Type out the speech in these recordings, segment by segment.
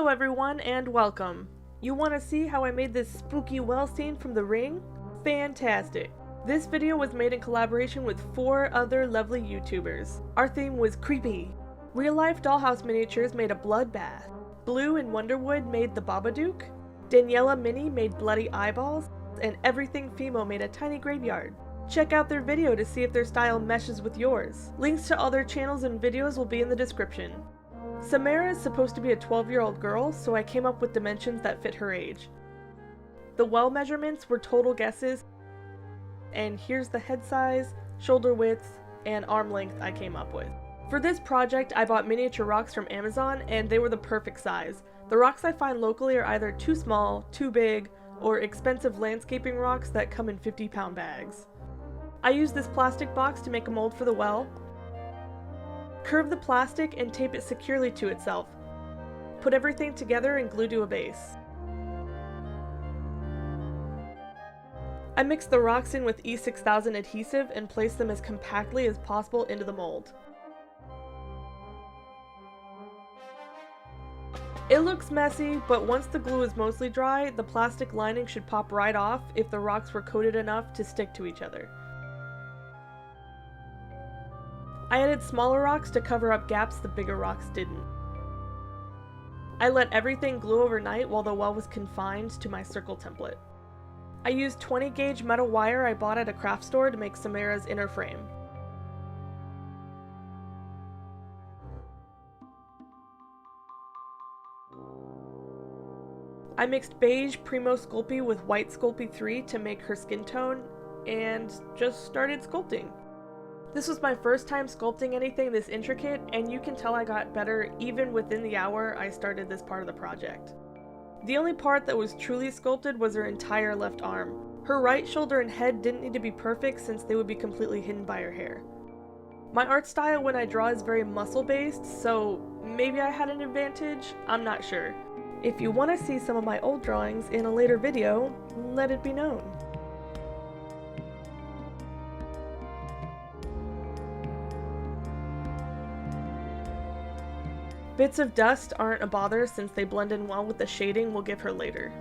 Hello everyone and welcome. You want to see how I made this spooky well scene from The Ring? Fantastic! This video was made in collaboration with 4 other lovely YouTubers. Our theme was creepy. Real life Dollhouse miniatures made a Bloodbath. Blue and Wonderwood made the Babadook. Daniela Mini made bloody eyeballs. And Everything Fimo made a tiny graveyard. Check out their video to see if their style meshes with yours. Links to all their channels and videos will be in the description. Samara is supposed to be a 12-year-old girl, so I came up with dimensions that fit her age. The well measurements were total guesses, and here's the head size, shoulder width, and arm length I came up with. For this project, I bought miniature rocks from Amazon, and they were the perfect size. The rocks I find locally are either too small, too big, or expensive landscaping rocks that come in 50-pound bags. I used this plastic box to make a mold for the well. Curve the plastic and tape it securely to itself. Put everything together and glue to a base. I mixed the rocks in with E6000 adhesive and placed them as compactly as possible into the mold. It looks messy, but once the glue is mostly dry, the plastic lining should pop right off if the rocks were coated enough to stick to each other. I added smaller rocks to cover up gaps the bigger rocks didn't. I let everything glue overnight while the well was confined to my circle template. I used 20 gauge metal wire I bought at a craft store to make Samara's inner frame. I mixed beige Primo Sculpey with white Sculpey 3 to make her skin tone, and just started sculpting. This was my first time sculpting anything this intricate, and you can tell I got better even within the hour I started this part of the project. The only part that was truly sculpted was her entire left arm. Her right shoulder and head didn't need to be perfect since they would be completely hidden by her hair. My art style when I draw is very muscle-based, so maybe I had an advantage? I'm not sure. If you want to see some of my old drawings in a later video, let it be known. Bits of dust aren't a bother since they blend in well with the shading we'll give her later.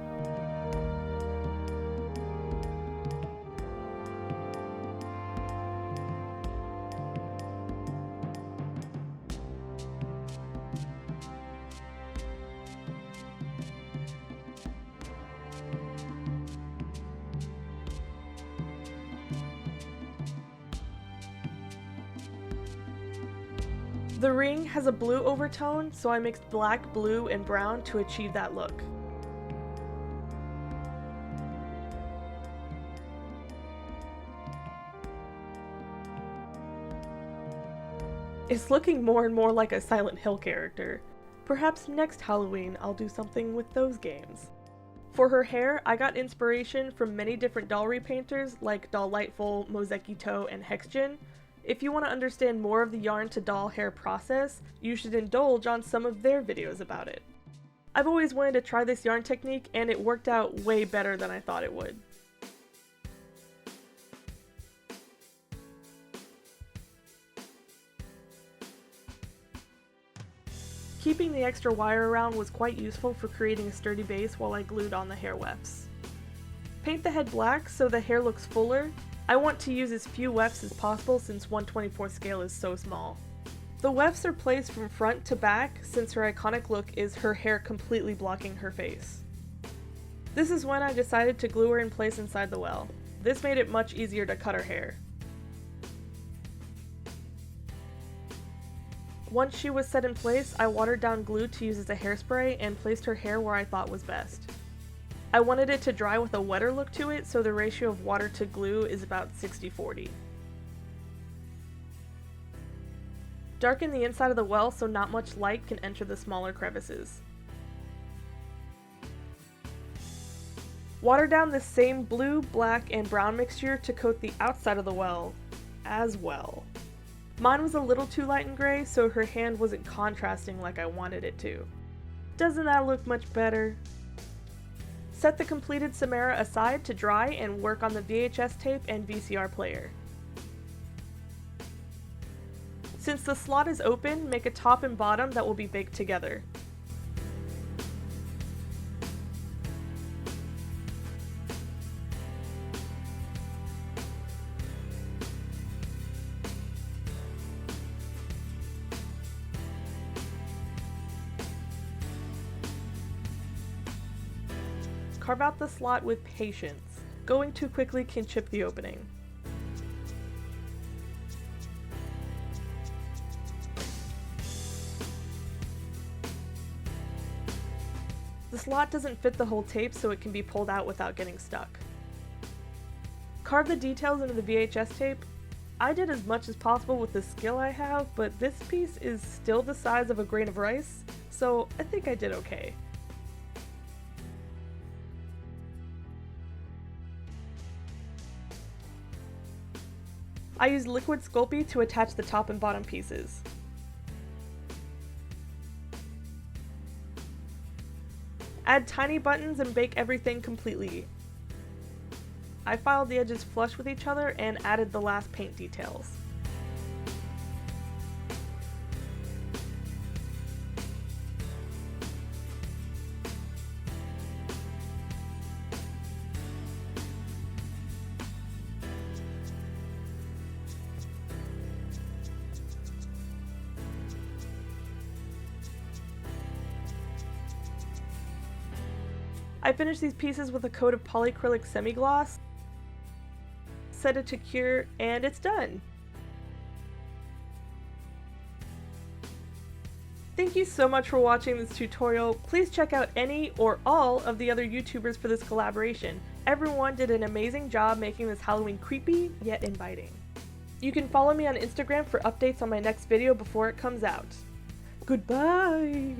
The ring has a blue overtone, so I mixed black, blue, and brown to achieve that look. It's looking more and more like a Silent Hill character. Perhaps next Halloween I'll do something with those games. For her hair, I got inspiration from many different doll repainters like Doll Lightful, Mosekito, and Hexgen. If you want to understand more of the yarn to doll hair process, you should indulge on some of their videos about it. I've always wanted to try this yarn technique, and it worked out way better than I thought it would. Keeping the extra wire around was quite useful for creating a sturdy base while I glued on the hair wefts. Paint the head black so the hair looks fuller. I want to use as few wefts as possible since 1/24 scale is so small. The wefts are placed from front to back since her iconic look is her hair completely blocking her face. This is when I decided to glue her in place inside the well. This made it much easier to cut her hair. Once she was set in place, I watered down glue to use as a hairspray and placed her hair where I thought was best. I wanted it to dry with a wetter look to it, so the ratio of water to glue is about 60-40. Darken the inside of the well so not much light can enter the smaller crevices. Water down the same blue, black, and brown mixture to coat the outside of the well as well. Mine was a little too light and gray, so her hand wasn't contrasting like I wanted it to. Doesn't that look much better? Set the completed Samara aside to dry and work on the VHS tape and VCR player. Since the slot is open, make a top and bottom that will be baked together. carve out the slot with patience. Going too quickly can chip the opening. The slot doesn't fit the whole tape, so it can be pulled out without getting stuck. Carve the details into the VHS tape. I did as much as possible with the skill I have, but this piece is still the size of a grain of rice, so I think I did okay. I used liquid Sculpey to attach the top and bottom pieces. Add tiny buttons and bake everything completely. I filed the edges flush with each other and added the last paint details. I finished these pieces with a coat of polyacrylic semi-gloss, set it to cure, and it's done! Thank you so much for watching this tutorial. Please check out any or all of the other YouTubers for this collaboration. Everyone did an amazing job making this Halloween creepy, yet inviting. You can follow me on Instagram for updates on my next video before it comes out. Goodbye!